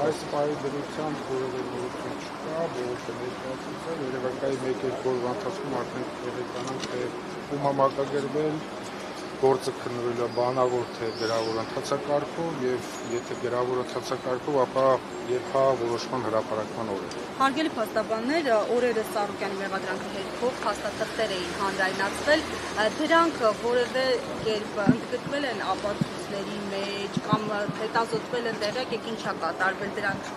Այս պահի դրությամբ որևէ նորություն չկա, բողոքը ներկայացուցել, երևակայի 1-2 օրվա ընթացքում արդեն կհետանանք, թե ում համակարգել գործը քննվելու է բանավոր թե գրավոր ընթացակարգով եւ եթե գրավոր ընթացակարգով, ապա երբա որոշման հրապարակման օրեր։ Հարգելի փաստաբաններ, օրերս Սարոկյանի մեղադրանքի հետքով փաստաթղթեր էին հանրայնացվել, դրանք որևէ կերպ ընդգրկվել են ապացույցների մեջ կամ հետազոտվել են տեղյակ եք ինչա կատարվել դրանք։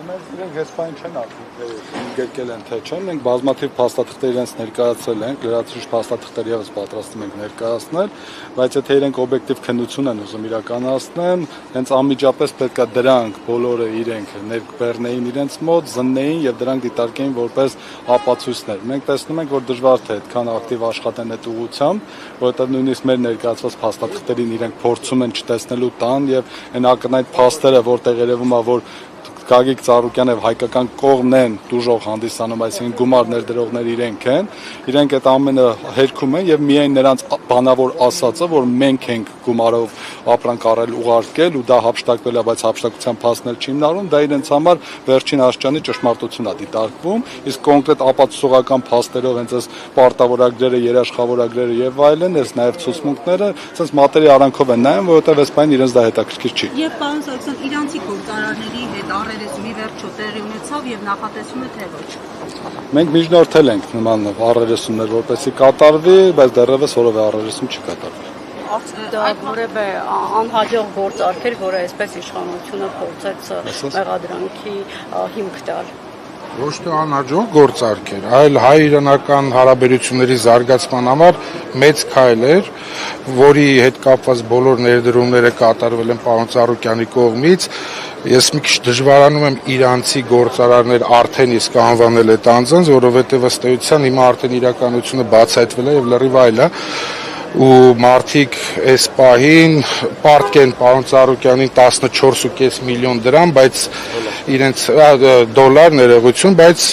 Մենք իրենք այս բան չեն ասում, թե ընդգրկել են թե չէ, մենք բազմաթիվ փաստաթղթեր իրենց ներկայացրել ենք, լրացուցիչ փաստաթղթեր եւս պատրաստում ենք ներկայացնել, բայց եթե իրենք օբյեկտիվ քննություն են ուզում իրականացնեն, հենց անմիջապես պետք է դրանք բոլորը իրենք ներբեռնեին իրենց մոտ, զննեին եւ դրանք դիտարկեին որպես ապացույցներ։ Մենք տեսնում ենք, որ դժվար թե այդքան ակտիվ աշխատեն այդ ուղղությամբ, որովհետեւ նույնիսկ մեր ներկայացված փաստաթղթերին իրենք փորձում են չտեսնելու տան եւ այն ակնհայտ փաստերը, որտեղ երևում է, որ Գագիկ Ծառուկյանը եւ հայկական կողմն են դուժող հանդիսանում, այսինքն գումար ներդրողները իրենք այդ ամենը հերքում են եւ միայն նրանց բանավոր ասածը, որ մենք ենք գումարով ապրանք առել ուղարկել ու դա հափշտակվել է, բայց հափշտակության փաստներ չի հիմնարվում, դա իրենց համար վերջին աշճանի ճշմարտությունն է դիտարկվում, իսկ կոնկրետ ապացուցողական փաստերով հենց այս պարտավորագրերը, երաշխավորագրերը եւ այլն, այս նաեւ ցուցմունքները, ասես մատերի արանքով են նայում, որովհետեւ այս բանը իրենց դա հետաքրքիր չի։ Եվ պարոն Սարգսյան, իրանցի գործարարների հետ առերեսումի վերջո տեղի ունեցավ եւ նախատեսում է թե ոչ։ Մենք միջնորդել ենք նման առերեսումներ, որպեսզի կատարվի, բայց դեռևս որևէ առերեսում չի կատարվել։ Դա որևէ անհաջող գործարք էր, որը այսպես իշխանությունը փորձեց մեղադրանքի հիմք տալ։ Ոչ թե անհաջող գործարք էր, այլ հայ-իրանական հարաբերությունների զարգացման համար մեծ քայլ էր, որի հետ կապված բոլոր ներդրումները կատարվել են պարոն Ծառուկյանի կողմից։ Ես մի քիչ դժվարանում եմ իրանցի գործարարներ արդեն իսկ անվանել այդ անձանց, որովհետև ըստ էության հիմա արդեն իրականությունը բացահայտվել է եւ լրիվ այլ է ու մարդիկ այս պահին պարտքեն պարոն Ծառուկյանին 14.5 միլիոն դրամ, բայց իրենց դոլար ներողություն, բայց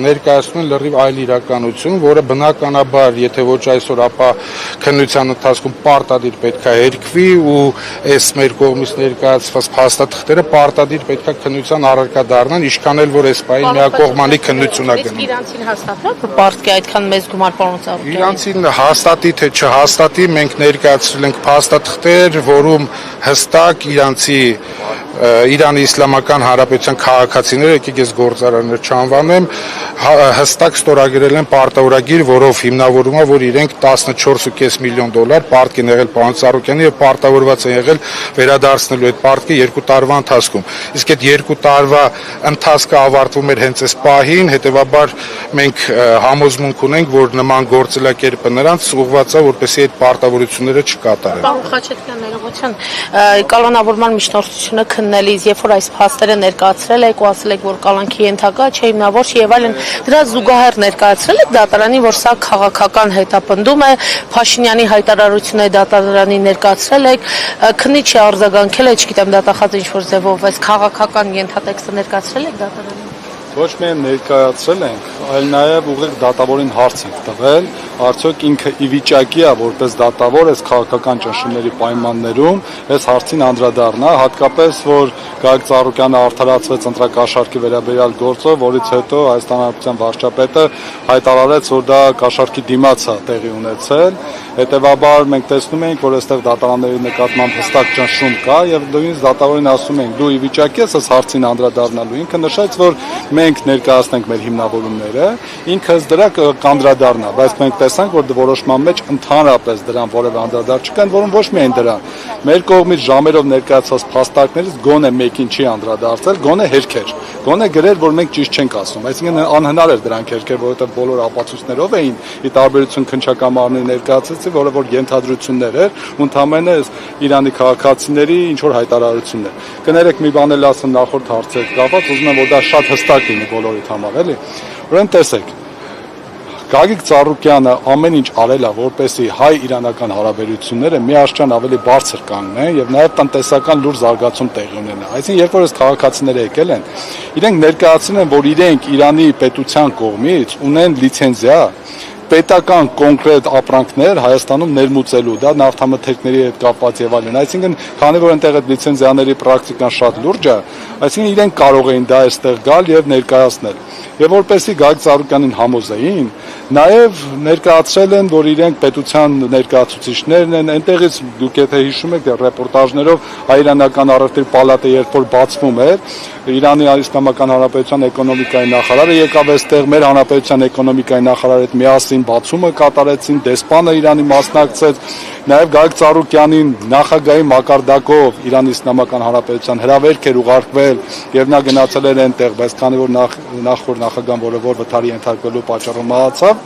ներկայացնում են լրիվ այլ իրականություն, որը բնականաբար, եթե ոչ այսօր, ապա քննության ընթացքում պարտադիր պետք է հերքվի ու այս մեր կողմից ներկայացված փաստաթղթերը պարտադիր պետք է քննության առարկա դառնան, ինչքան էլ որ այս պահին միակողմանի քննություն է գնում։ Իրանցին հաստատվա, որ պարտքի այդքան մեծ գումար պարոն Ծառուկյանը։ Իրանցին հաստատի թե չհաստատի, մենք ներկայացրել ենք փաստաթղթեր, որում հստակ իրանցի Իրանի Իսլամական Հանրապետության քաղաքացիները, եկեք ես գործարաններ չանվանեմ, հստակ ստորագրել են պարտավորագիր, որով հիմնավորում է, որ իրենք 14.5 միլիոն դոլար պարտք են եղել պարոն Ծառուկյանի եւ պարտավորված են եղել վերադարձնելու այդ պարտքը 2 տարվա ընթացքում։ Իսկ այդ 2 տարվա ընթացքը ավարտվում էր հենց այս պահին, հետեւաբար մենք համոզմունք ունենք, որ նման գործելակերպը նրանց ուղղված է, որպեսզի այդ պարտավորությունները չկատարեն։ Պարոն Խաչատրյան, ներողություն, կալանավորման միջնորդությունը քննելիս, երբ որ այս փաստերը ներկայացրել եք ու ասել եք, որ կալանքի ենթակա չէ, հիմնավոր չի եւ այլն, դրա զուգահեռ ներկայացրել եք դատարանի, որ սա քաղաքական հետապնդում է, Փաշինյանի հայտարարությունը դատարանի ներկայացրել եք, քննիչը արձագանքել է, չգիտեմ, դատախազը ինչ-որ ձևով, այս քաղաքական ենթատեքստը ներկայացրել եք դատարանին։ Ոչ միայն ներկայացրել ենք, այլ նաև ուղիղ դատավորին հարց ենք տվել, արդյոք ինքը ի վիճակի է որպես դատավոր այս քաղաքական ճնշումների պայմաններում այս հարցին անդրադառնա, հատկապես որ Գագիկ Ծառուկյանը արդարացվեց ընտրակաշառքի վերաբերյալ գործով, որից հետո Հայաստան Հանրապետության վարչապետը հայտարարեց, որ դա կաշառքի դիմաց է տեղի ունեցել, հետևաբար մենք տեսնում ենք, որ այստեղ դատարանների նկատմամբ հստակ ճնշում կա եւ նույնիսկ դատավորին ասում ենք, դու ի վիճակի ես այս հարցին անդրադառնալու, ինքը նշեց, որ մենք ներկայացնենք մեր հիմնավորումները, ինքը դրա կանդրադառնա, բայց մենք տեսանք, որ որոշման մեջ ընդհանրապես դրան որևէ անդրադարձ չկա, որում ոչ միայն դրան։ Մեր կողմից ժամերով ներկայացված փաստարկներից գոնե մեկին չի անդրադարձել, գոնե հերքեր, գոնե գրեր, որ մենք ճիշտ չենք ասում, այսինքն անհնար էր դրանք հերքեր, որովհետև բոլոր ապացույցներով էին, ի տարբերություն քննչակամարների ներկայացուցի, որը որ ենթադրություններ էր, ընդհանրապես Իրանի քաղաքացիների ինչ որ հայտարարություններ։ Կներեք մի բան էլ ասեմ նախորդ հարցեր կապված, ուզում եմ որ դա շատ հստակ լինի բոլորիդ համար, էլի։ Ուրեմն տեսեք, Գագիկ Ծառուկյանը ամեն ինչ արել է, որպեսզի հայ-իրանական հարաբերությունները միաշրջան ավելի բարձր կանգնեն եւ նաեւ տնտեսական լուրջ զարգացում տեղի ունենա։ Այսինքն, երբ որ այս քաղաքացիները եկել են, իրենք ներկայացրել են, որ իրենք Իրանի պետության կողմից ունեն լիցենզիա պետական կոնկրետ ապրանքներ Հայաստանում ներմուծելու, դա նավթամթերքների հետ կապված եւ այլն։ Այսինքն, քանի որ այնտեղ այդ լիցենզիաների պրակտիկան շատ լուրջ է, այսինքն իրենք կարող էին դա այստեղ գալ եւ ներկայացնել։ Եվ որպեսզի Գագիկ Ծառուկյանին համոզեին, նաև ներկայացրել են, որ իրենք պետության ներկայացուցիչներն են, այնտեղից դուք եթե հիշում եք, ռեպորտաժներով հայ-իրանական առևտրի պալատը երբ որ բացվում էր, Իրանի Իսլամական Հանրապետության էկոնոմիկայի նախարարը եկավ այստեղ, մեր հանրապետության էկոնոմիկայի նախարարը հետ միասին բացումը կատարեցին, դեսպանը Իրանի մասնակցեց, նաև Գագիկ Ծառուկյանին նախագահի մակարդակով Իրանի Իսլամական Հանրապետության հրավերք էր ուղարկվել եւ նա գնացել էր այնտեղ, բայց քանի որ նախորդ նախագահան, որը վթարի ենթարկվելու պատճառով մահացավ,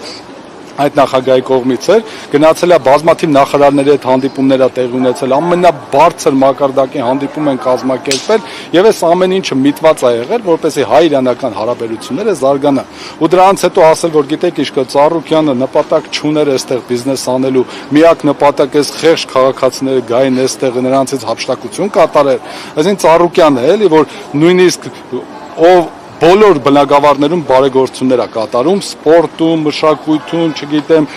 այդ նախագահի կողմից էր գնացել է բազմաթիվ նախարարների հետ հանդիպումներ տեղի ունեցել, ամենաբարձր մակարդակի հանդիպում են կազմակերպել եւ այս ամեն ինչը միտված է եղել, որպեսզի հայ-իրանական հարաբերությունները զարգանան։ Ու դրանից հետո ասել, որ գիտեք ինչ կա, Ծառուկյանը նպատակ չուներ այստեղ բիզնես անելու, միակ նպատակը խեղճ քաղաքացիները գային այստեղ նրանցից հափշտակություն կատարել։ Այսինքն Ծառուկյանը էլի, որ նույնիսկ ով բոլոր բնակավարներում բարեգործություններ է կատարում, սպորտում, մշակույթում, չգիտեմ,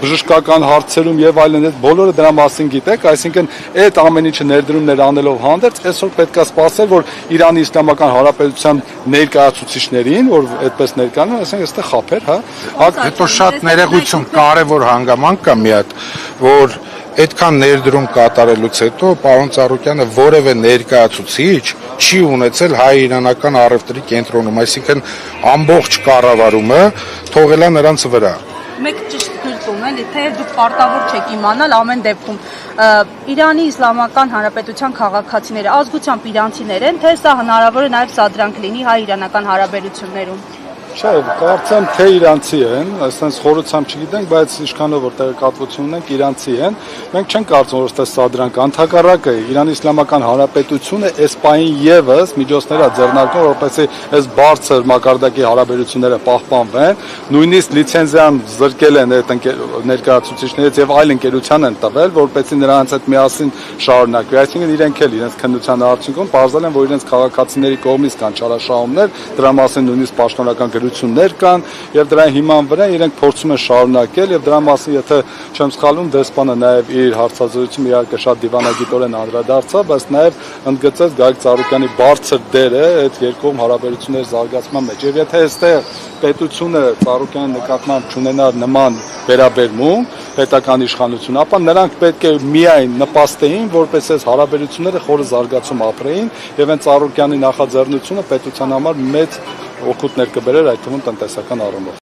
բժշկական հարցերում եւ այլն, այդ բոլորը դրա մասին գիտեք, այսինքն այդ ամեն ինչը ներդրումներ անելով հանդերձ, այսօր պետք է սպասել, որ Իրանի Իսլամական Հանրապետության ներկայացուցիչներին, որ այդպես ներկայանում, այսինքն այստեղ խափեր, հա։ Հետո շատ ներողություն, կարևոր հանգամանք կա մի հատ, որ այդքան ներդրում կատարելուց հետո պարոն Ծառուկյանը որևէ ներկայացուցիչ չի ունեցել հայ-իրանական առևտրի կենտրոնում, այսինքն ամբողջ կառավարումը թողել է նրանց վրա։ Մեկ ճիշտ գրում էլի, թե դուք պարտավոր չեք իմանալ ամեն դեպքում Իրանի Իսլամական Հանրապետության քաղաքացիները ազգությամբ իրանցիներ են, թե սա հնարավոր է նաև սադրանք լինի հայ-իրանական հարաբերություններում։ Չէ, կարծեմ թե իրանցի են, այսպես խորությամբ չգիտենք, բայց ինչքանով որ տեղեկատվություն ունենք, իրանցի են։ Մենք չենք կարծում, որ այստեղ սադրանք ընդհակառակը Իրանի Իսլամական Հանրապետությունը այս պահին եւս միջոցներ է ձեռնարկում, որպեսզի այս բարձր մակարդակի հարաբերությունները պահպանվեն, նույնիսկ լիցենզիան զրկել են այդ ներկայացուցիչներից եւ այլ ընկերության են տվել, որպեսզի նրանց հետ միասին շարունակվի։ Այսինքն իրենք էլ իրենց քննության արդյունքում բարձրացել են, որ իրենց քաղաքացիների կողմից կան չարաշահումներ, դրա մասին նույնիսկ պաշտոնական գրություններ կան եւ դրա հիման վրա իրենք փորձում են շարունակել եւ դրա մասին եթե չեմ սխալվում դեսպանը նաեւ իր հարցազրույցում իհարկե շատ դիվանագիտորեն անդրադարձավ, բայց նաեւ ընդգծեց Գագիկ Ծառուկյանի բարձր դերը այդ երկկողմ հարաբերությունների զարգացման մեջ եւ եթե այստեղ պետությունը Ծառուկյանի նկատմամբ չունենար նման վերաբերմունք պետական իշխանություն, ապա նրանք պետք է միայն նպաստեին, որպես այս հարաբերությունները խորը զարգացում ապրեին եւ այն Ծառուկյանի նախաձեռնությունը պետության համար մեծ օգուտներ կբերեր այդ թվում տնտեսական առումով։